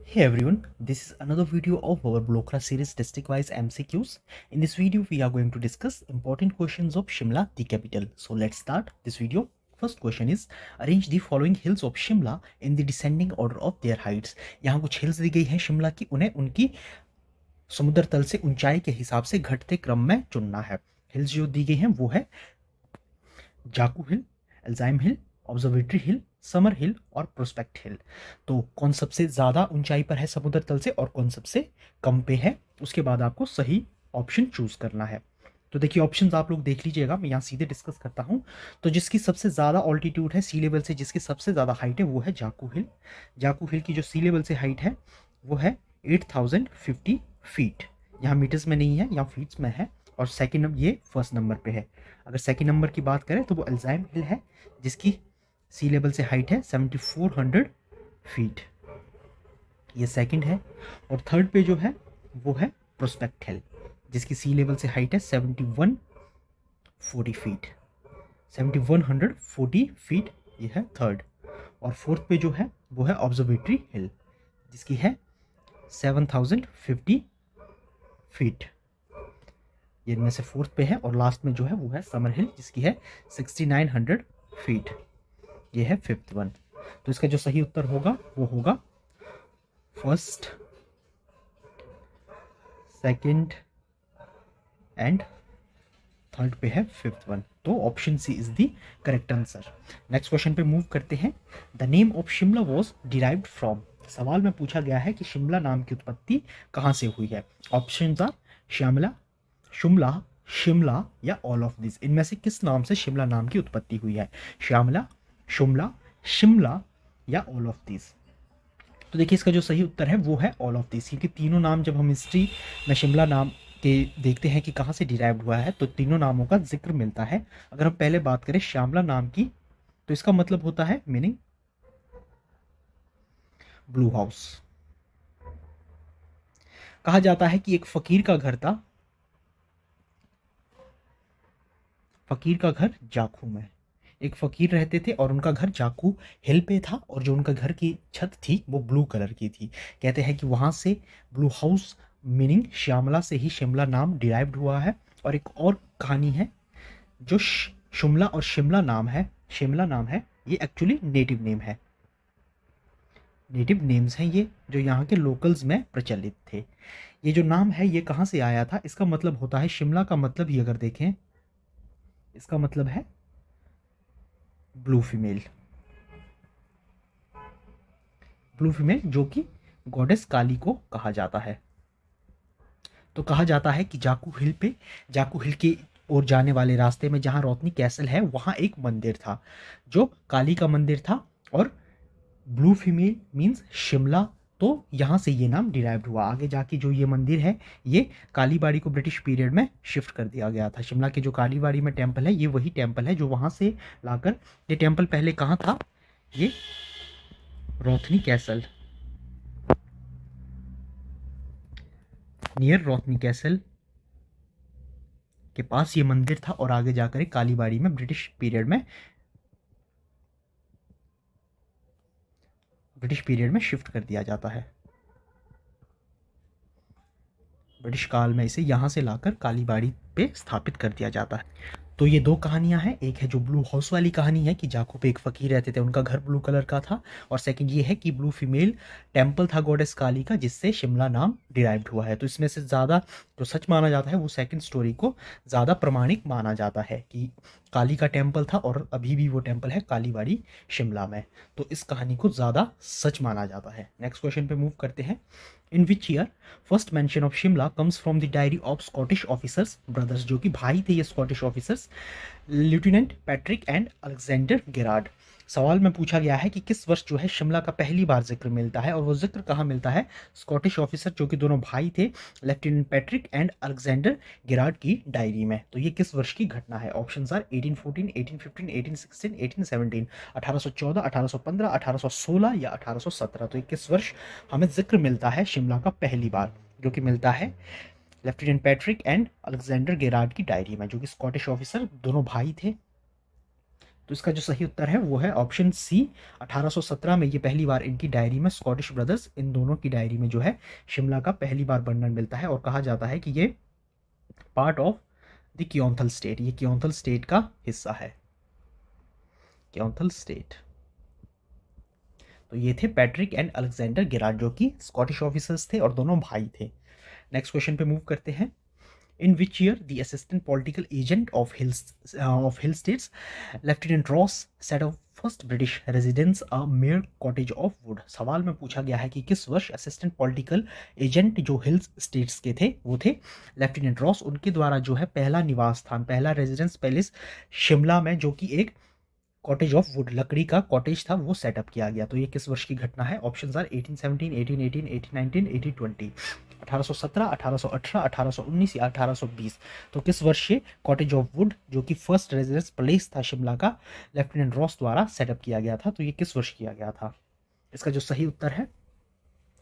Hey everyone, this is another video of our Blokra series district-wise MCQs. In this video, we are going to discuss important questions of Shimla, the capital. So let's start this video. First question is, arrange the following hills of Shimla in the descending order of their heights. यहाँ कुछ hills दी गई हैं शिमला की, उन्हें उनकी समुद्र तल से ऊंचाई के हिसाब से घटते क्रम में चुनना है. हिल्स जो दी गई हैं वो है जाकू हिल, एल्जाइम हिल, ऑब्जर्वेटरी हिल, समर हिल और प्रोस्पेक्ट हिल. तो कौन सबसे ज़्यादा ऊंचाई पर है समुद्र तल से और कौन सबसे कम पे है, उसके बाद आपको सही ऑप्शन चूज करना है. तो देखिए ऑप्शंस आप लोग देख लीजिएगा, मैं यहाँ सीधे डिस्कस करता हूँ. तो जिसकी सबसे ज़्यादा ऑल्टीट्यूड है सी लेवल से, जिसकी सबसे ज़्यादा हाइट है वो है जाकू हिल. जाकू हिल की जो सी लेवल से हाइट है वो है 8050 फीट. यहाँ मीटर्स में नहीं है, यहाँ फीट्स में है. और सेकंड ये फर्स्ट नंबर पे है. अगर सेकंड नंबर की बात करें तो वो एल्जाइम हिल है, जिसकी सी लेवल से हाइट है 7400 फीट. ये सेकंड है. और थर्ड पे जो है वो है प्रोस्पेक्ट हिल, जिसकी सी लेवल से हाइट है 7140 फीट. 7140 फीट ये है थर्ड. और फोर्थ पे जो है वो है ऑब्जर्वेटरी हिल, जिसकी है 7050 फीट. ये इनमें से फोर्थ पे है. और लास्ट में जो है वो है समर हिल, जिसकी है 6900 फीट. ये है फिफ्थ वन. तो इसका जो सही उत्तर होगा वो होगा फर्स्ट, सेकंड एंड थर्ड पे है फिफ्थ वन. तो option C is the correct answer. Next question पे मूव करते हैं. The name of Shimla was derived from. सवाल में पूछा गया है कि शिमला नाम की उत्पत्ति कहाँ से हुई है. ऑप्शन आर श्यामला, शिमला, शिमला या ऑल ऑफ दिस. इनमें से किस नाम से शिमला नाम की उत्पत्ति हुई है. श्यामला, शिमला, शिमला या ऑल ऑफ दिस. तो देखिए इसका जो सही उत्तर है वो है ऑल ऑफ दिस, क्योंकि तीनों नाम जब हम हिस्ट्री में शिमला नाम के देखते हैं कि कहाँ से डिराइव हुआ है तो तीनों नामों का जिक्र मिलता है. अगर हम पहले बात करें श्यामला नाम की तो इसका मतलब होता है मीनिंग ब्लू हाउस. कहा जाता है कि एक फकीर का घर था, फकीर का घर जाखू में. एक फकीर रहते थे और उनका घर जाकू हिल पे था, और जो उनका घर की छत थी वो ब्लू कलर की थी. कहते हैं कि वहाँ से ब्लू हाउस मीनिंग श्यामला से ही शिमला नाम डिराइव्ड हुआ है. और एक और कहानी है, जो शिमला और शिमला नाम है, शिमला नाम है, ये एक्चुअली नेटिव नेम है. नेटिव नेम्स हैं ये, जो यहाँ के लोकल्स में प्रचलित थे. ये जो नाम है ये कहाँ से आया था, इसका मतलब होता है शिमला का मतलब ही अगर देखें, इसका मतलब है ब्लू फीमेल. ब्लू फीमेल जो कि गॉडेस काली को कहा जाता है. तो कहा जाता है कि जाकू हिल पे, जाकू हिल की ओर जाने वाले रास्ते में जहाँ रोतनी कैसल है वहाँ एक मंदिर था जो काली का मंदिर था. और ब्लू फीमेल मीन्स शिमला, तो यहाँ से ये नाम डिराइव्ड हुआ. आगे जाके जो ये मंदिर है ये कालीबाड़ी को ब्रिटिश पीरियड में शिफ्ट कर दिया गया था. शिमला के जो कालीबाड़ी में टेम्पल है ये वही टेम्पल है जो वहाँ से लाकर, ये टेम्पल पहले कहाँ था, ये रोथनी कैसल, नियर रोथनी कैसल के पास ये मंदिर था. और आगे जाकर कालीबाड़ी में ब्रिटिश पीरियड में शिफ्ट कर दिया जाता है. ब्रिटिश काल में इसे यहाँ से लाकर कालीबाड़ी पे स्थापित कर दिया जाता है. तो ये दो कहानियाँ हैं. एक है जो ब्लू हाउस वाली कहानी है कि जाकू पे एक फ़कीर रहते थे, उनका घर ब्लू कलर का था. और सेकंड ये है कि ब्लू फीमेल टेम्पल था गॉडेस काली का, जिससे शिमला नाम डिराइव्ड हुआ है. तो इसमें से ज़्यादा जो सच माना जाता है वो सेकंड स्टोरी को ज़्यादा प्रमाणिक माना जाता है कि काली का टेम्पल था और अभी भी वो टेम्पल है कालीबाड़ी शिमला में. तो इस कहानी को ज़्यादा सच माना जाता है. नेक्स्ट क्वेश्चन पे मूव करते हैं. In which year first mention of Shimla comes from the diary of Scottish officers brothers, जो कि भाई थे ये Scottish officers, lieutenant Patrick and Alexander Gerard. सवाल में पूछा गया है कि किस वर्ष जो है शिमला का पहली बार जिक्र मिलता है, और वो जिक्र कहाँ मिलता है, स्कॉटिश ऑफिसर जो कि दोनों भाई थे, lieutenant Patrick and Alexander Gerard की डायरी में. तो ये किस वर्ष की घटना है. Options are 1814, 1815, 1816, 1817. 1814, 1815, 1816 या 1817. तो ये किस वर्ष हमें जिक्र मिलता है शिमला का पहली बार, जो कि मिलता है lieutenant Patrick and Alexander Gerard की डायरी में, जो कि स्कॉटिश ऑफिसर दोनों भाई थे. तो इसका जो सही उत्तर है वो है ऑप्शन सी। 1817 में ये पहली बार इनकी डायरी में, स्कॉटिश ब्रदर्स इन दोनों की डायरी में जो है शिमला का पहली बार वर्णन मिलता है और कहा जाता है कि ये part of the Keonthal state, ये क्योंथल स्टेट का हिस्सा है, क्योंथल स्टेट। तो ये थे पैट्रिक एंड अलेक्जेंडर गिरार्ड, जो कि स्कॉटिश ऑफिसर्स थे और दोनों भाई थे। नेक्स्ट क्वेश्चन पे मूव करते हैं। In which year the assistant political agent of Hill States, Lieutenant Ross, set up first British residence a mere cottage of wood? सवाल में पूछा गया है कि किस वर्ष असिस्टेंट पॉलिटिकल एजेंट जो हिल्स स्टेट्स के थे वो थे लेफ्टिनेंट रॉस, उनके द्वारा जो है पहला निवास स्थान, पहला रेजिडेंस पैलेस शिमला में, जो कि एक कॉटेज ऑफ वुड, लकड़ी का कॉटेज था, वो सेटअप किया गया। तो ये किस वर्ष की घटना है? Options are 1817, 1818, 1819, 1820। 1817, 1818, 1819 या 1820। तो किस वर्ष ये कॉटेज ऑफ वुड, जो कि फर्स्ट रेजिडेंस प्लेस था शिमला का, लेफ्टिनेंट रॉस द्वारा सेटअप किया गया था? तो ये किस वर्ष किया गया था? इसका जो सही उत्तर है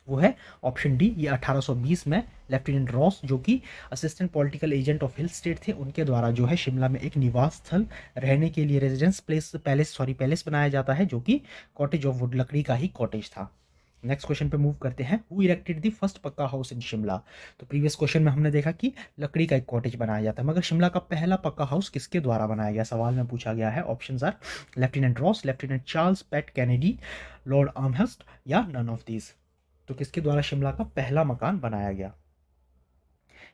वो है ऑप्शन डी, ये 1820 में लेफ्टिनेंट रॉस, जो कि assistant political agent of hill state थे, उनके द्वारा जो है शिमला में एक निवास स्थल, रहने के लिए रेजिडेंस पैलेस बनाया जाता है, जो कि कॉटेज ऑफ वुड, लकड़ी का ही कॉटेज था। नेक्स्ट क्वेश्चन पे मूव करते हैं। हु इरेक्टेड द फर्स्ट पक्का हाउस इन शिमला? तो प्रीवियस क्वेश्चन में हमने देखा कि लकड़ी का एक कॉटेज बनाया जाता है, मगर शिमला का पहला पक्का हाउस किसके द्वारा बनाया गया? सवाल में पूछा गया है। Options are lieutenant Ross, lieutenant Charles PAT Kennedy, lord Amherst या नन ऑफ दीज। तो किसके द्वारा शिमला का पहला मकान बनाया गया?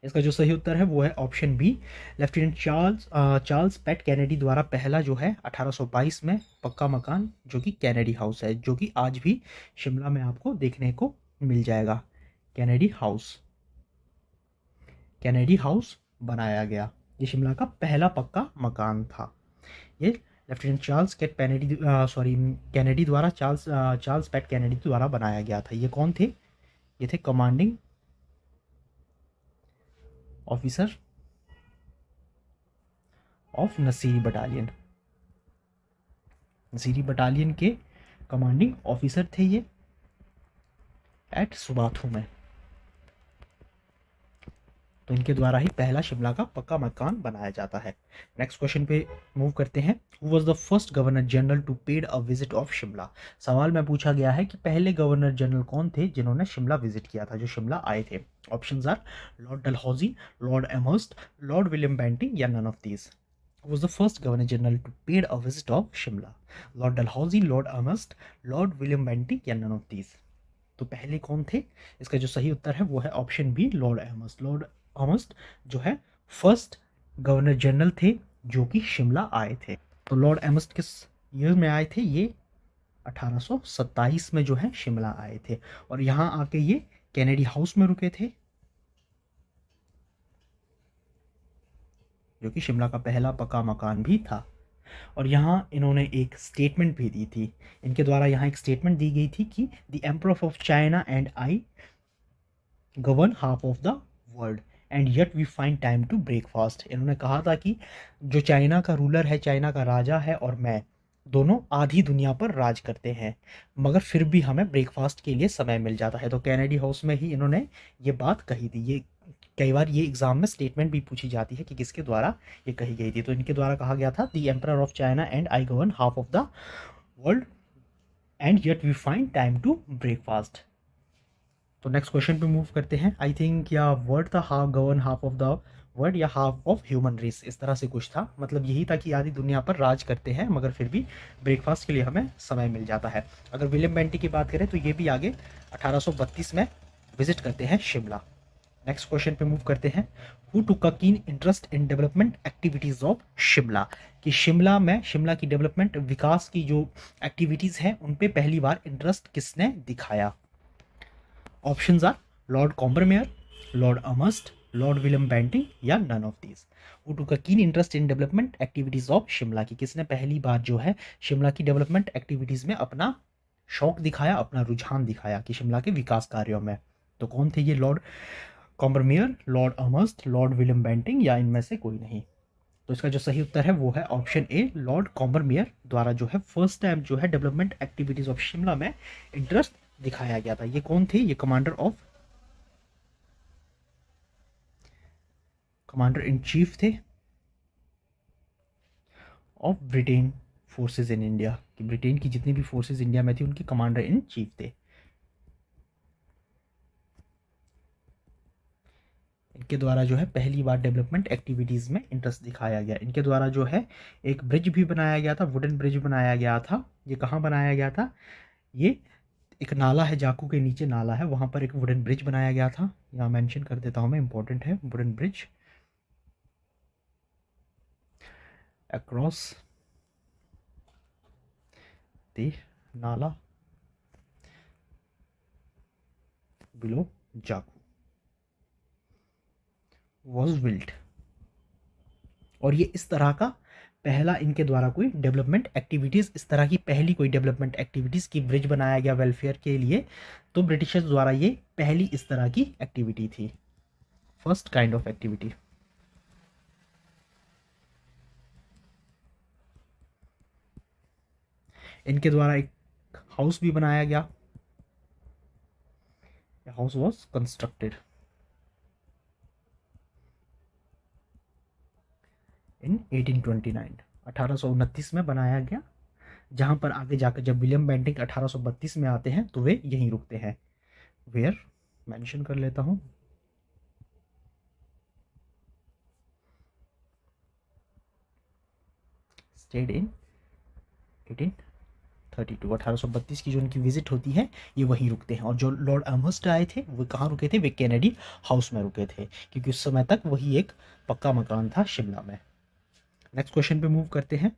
इसका जो सही उत्तर है वो है option B, lieutenant Charles PAT Kennedy द्वारा पहला जो है 1822 में पक्का मकान, जो कि कैनेडी हाउस है, जो कि आज भी शिमला में आपको देखने को मिल जाएगा। कैनेडी हाउस बनाया गया, ये शिमला का पहला पक्का मकान था। ये लेफ्टिनेंट चार्ल्स कैनेडी द्वारा चार्ल्स पैट कैनेडी द्वारा बनाया गया था। ये कौन थे? ये थे commanding officer of Nasiri battalion के कमांडिंग ऑफिसर थे ये एट सुबाथू में। तो इनके द्वारा ही पहला शिमला का पक्का मकान बनाया जाता है। नेक्स्ट क्वेश्चन पे मूव करते हैं। Who was the first governor general to paid a visit of Shimla? सवाल में पूछा गया है कि पहले गवर्नर जनरल कौन थे जिन्होंने शिमला विजिट किया था, जो शिमला आए थे? Options are lord Dalhousie, lord Amherst, lord William Bentinck या none of these. Was the first governor general to paid a visit of Shimla? Lord Dalhousie, lord Amherst, lord William Bentinck या none of these. तो पहले कौन थे? इसका जो सही उत्तर है वो है option B, Lord Amherst. Lord अमस्ट जो है फर्स्ट गवर्नर जनरल थे जो कि शिमला आए थे। तो लॉर्ड अमस्ट किस ईयर में आए थे? ये 1827 में जो है शिमला आए थे और यहाँ आके ये कैनेडी हाउस में रुके थे, जो कि शिमला का पहला पक्का मकान भी था। और यहाँ इन्होंने एक स्टेटमेंट भी दी थी। इनके द्वारा यहाँ एक स्टेटमेंट दी गई थी कि the emperor of China and I govern half of the world and yet we find time to breakfast. इन्होंने कहा था कि जो चाइना का रूलर है, चाइना का राजा है और मैं दोनों आधी दुनिया पर राज करते हैं, मगर फिर भी हमें ब्रेकफास्ट के लिए समय मिल जाता है। तो कैनेडी हाउस में ही इन्होंने ये बात कही थी। ये कई बार ये एग्जाम में स्टेटमेंट भी पूछी जाती है कि किसके द्वारा ये कही गई थी। तो इनके द्वारा कहा गया था the emperor of China and I govern half of the world and yet we find time to breakfast. तो नेक्स्ट क्वेश्चन पे मूव करते हैं। आई थिंक या वर्ड था half govern half of the word या हाफ ऑफ ह्यूमन रेस, इस तरह से कुछ था। मतलब यही था कि आधी दुनिया पर राज करते हैं मगर फिर भी ब्रेकफास्ट के लिए हमें समय मिल जाता है। अगर विलियम बेंटी की बात करें तो ये भी आगे 1832 में विजिट करते हैं शिमला। नेक्स्ट क्वेश्चन पे मूव करते हैं। Who took a keen interest in development activities of Shimla? कि शिमला में शिमला की डेवलपमेंट, विकास की जो एक्टिविटीज हैं उन पे पहली बार इंटरेस्ट किसने दिखाया? Options are lord Combermere, lord Amherst, lord William Bentinck या none of these. Who took a keen interest in development activities of Shimla? की किसने पहली बार जो है शिमला की डेवलपमेंट एक्टिविटीज में अपना शौक दिखाया, अपना रुझान दिखाया कि शिमला के विकास कार्यों में? तो कौन थे ये? Lord Combermere, lord Amherst, lord William Bentinck या इनमें से कोई नहीं। तो इसका जो सही उत्तर है वो है ऑप्शन ए, लॉर्ड कॉम्बरमेयर द्वारा जो है फर्स्ट टाइम जो है डेवलपमेंट एक्टिविटीज ऑफ शिमला में इंटरेस्ट दिखाया गया था। ये कौन थे? ये कमांडर इन चीफ थे of Britain forces in India, कि ब्रिटेन की जितनी भी फोर्सेज इंडिया में थी उनके कमांडर इन चीफ थे। इनके द्वारा जो है पहली बार डेवलपमेंट एक्टिविटीज़ में इंटरेस्ट दिखाया गया। इनके द्वारा जो है एक ब्रिज भी बनाया गया था, वुडन ब्रिज बनाया गया था। ये कहाँ बनाया गया था? ये एक नाला है, जाकू के नीचे नाला है, वहाँ पर एक वुडन ब्रिज बनाया गया था। यहाँ मेंशन कर देता हूँ मैं, इंपॉर्टेंट है, वुडन ब्रिज अक्रॉस द नाला बिलो जाकू वॉज बिल्ट। और ये इस तरह का पहला इनके द्वारा कोई डेवलपमेंट एक्टिविटीज़, इस तरह की पहली कोई डेवलपमेंट एक्टिविटीज़ की ब्रिज बनाया गया वेलफेयर के लिए, तो ब्रिटिशर्स द्वारा ये पहली इस तरह की एक्टिविटी थी, फर्स्ट काइंड ऑफ एक्टिविटी। इनके द्वारा एक हाउस भी बनाया गया, हाउस वॉज कंस्ट्रक्टेड इन 1829, 1829 में बनाया गया, जहां पर आगे जाकर जब विलियम बेंटिंक 1832 में आते हैं तो वे यहीं रुकते हैं। वेयर मेंशन कर लेता हूं, स्टेड इन 1832, 1832 की जो उनकी विजिट होती है ये वहीं रुकते हैं। और जो लॉर्ड एमहर्स्ट आए थे वो कहाँ रुके थे? वे कैनेडी हाउस में रुके थे, क्योंकि उस समय तक वही एक पक्का मकान था शिमला में। नेक्स्ट क्वेश्चन पे मूव करते हैं।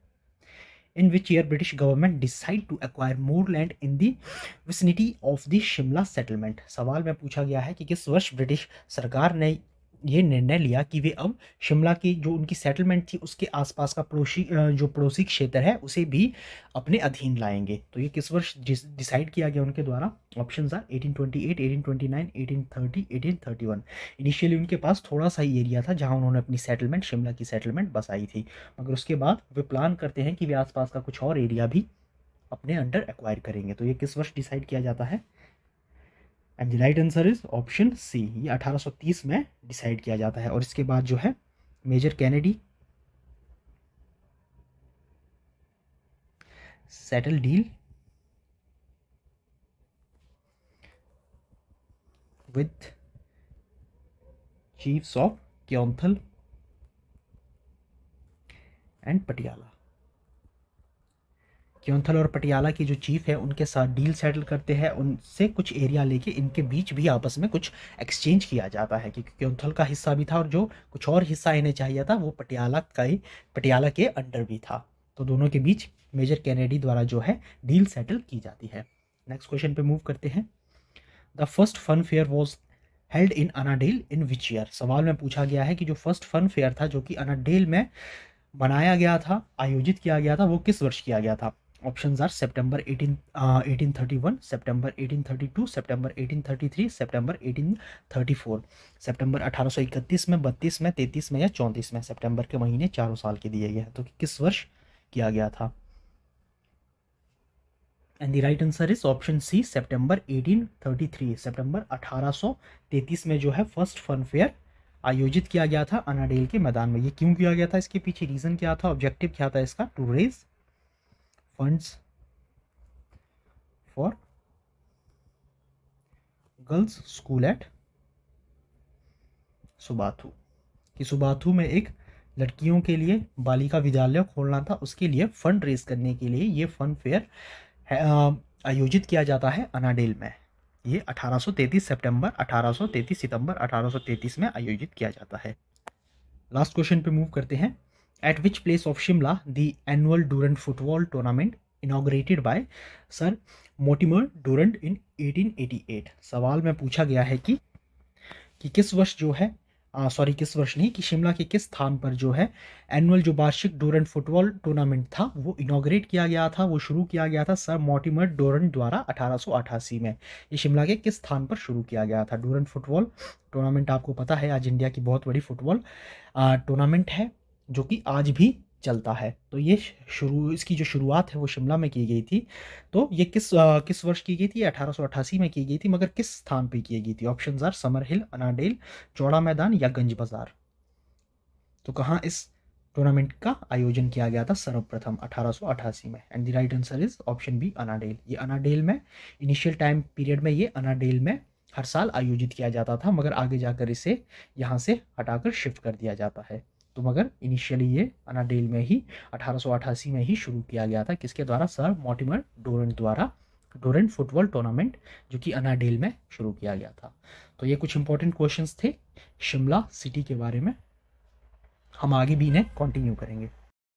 In which year British government decide to acquire more land in the vicinity of the Shimla settlement? सवाल में पूछा गया है कि किस वर्ष ब्रिटिश सरकार ने ये निर्णय लिया कि वे अब शिमला की जो उनकी सेटलमेंट थी उसके आसपास का जो पड़ोसी क्षेत्र है उसे भी अपने अधीन लाएंगे। तो ये किस वर्ष डिसाइड किया गया उनके द्वारा? Options are 1828, 1829, 1830, 1831। इनिशियली उनके पास थोड़ा सा ही एरिया था जहां उन्होंने अपनी सेटलमेंट, शिमला की सेटलमेंट बसाई थी, मगर उसके बाद वे प्लान करते हैं कि वे आसपास का कुछ और एरिया भी अपने अंडर एक्वायर करेंगे। तो ये किस वर्ष डिसाइड किया जाता है? And the right answer is option C, ये 1830 में डिसाइड किया जाता है। और इसके बाद जो है major Kennedy settle deal with chiefs of Keonthal and Patiala. Keonthal और पटियाला की जो चीफ है उनके साथ डील सेटल करते हैं, उनसे कुछ एरिया लेके इनके बीच भी आपस में कुछ एक्सचेंज किया जाता है, क्योंकि क्योंथल का हिस्सा भी था और जो कुछ और हिस्सा इन्हें चाहिए था वो पटियाला के अंडर भी था। तो दोनों के बीच मेजर कैनेडी द्वारा जो है डील सेटल की जाती है। नेक्स्ट क्वेश्चन पे मूव करते हैं। The first fun fair was held in Annandale in which year? सवाल में पूछा गया है कि जो फर्स्ट फन फेयर था जो कि अनाडेल में बनाया गया था, आयोजित किया गया था, वो किस वर्ष किया गया था? ऑप्शंस आर सितंबर 1831, सितंबर 1832, सितंबर 1833, सितंबर 1834। सितंबर 1831 में, 32 में, 33 में या 34 में? सितंबर के महीने चारों साल के दिए गए हैं, तो किस वर्ष किया गया था? And the right answer is option C, सितंबर 1833। सितंबर 1833 में जो है फर्स्ट फन फेयर आयोजित किया गया था अनाडेल के मैदान में। ये क्यों किया गया था? इसके पीछे रीजन क्या था, ऑब्जेक्टिव क्या था इसका? To raise funds for girls school at Subathu, कि सुबाथू में एक लड़कियों के लिए बालिका विद्यालय खोलना था, उसके लिए फंड रेज करने के लिए ये फन फेयर आयोजित किया जाता है अनाडेल में। ये 1833 सितंबर 1833 सितंबर 1833 में आयोजित किया जाता है। लास्ट क्वेश्चन पे मूव करते हैं। At which place of Shimla the annual Durand football tournament inaugurated by sir Mortimer Durand in 1888? सवाल में पूछा गया है कि किस वर्ष जो है किस वर्ष नहीं, कि शिमला के किस स्थान पर जो है एनुअल जो वार्षिक डूरंट फुटबॉल टूर्नामेंट था वो इनॉग्रेट किया गया था, वो शुरू किया गया था सर मोटिमर डूरंट द्वारा 1888 में। ये शिमला के किस स्थान पर शुरू किया गया था? डूरंट फुटबॉल टूर्नामेंट आपको पता है आज इंडिया की बहुत बड़ी फुटबॉल टूर्नामेंट है जो कि आज भी चलता है। तो ये इसकी जो शुरुआत है वो शिमला में की गई थी। तो ये किस वर्ष की गई थी? 1888 में की गई थी, मगर किस स्थान पे की गई थी? ऑप्शंस आर समर हिल, अनाडेल, चौड़ा मैदान या गंज बाजार। तो कहाँ इस टूर्नामेंट का आयोजन किया गया था सर्वप्रथम 1888 में? And the right answer is option B, Annandale. ये अनाडेल में इनिशियल टाइम पीरियड में ये अनाडेल में हर साल आयोजित किया जाता था, मगर आगे जाकर इसे यहाँ से हटाकर शिफ्ट कर दिया जाता है। तो मगर इनिशियली ये अनाडेल में ही 1888 में ही शुरू किया गया था। किसके द्वारा? सर मॉर्टिमर डोरेंट द्वारा। डोरेंट फुटबॉल टूर्नामेंट जो कि अनाडेल में शुरू किया गया था। तो ये कुछ इंपॉर्टेंट क्वेश्चंस थे शिमला सिटी के बारे में। हम आगे भी इन्हें कंटिन्यू करेंगे।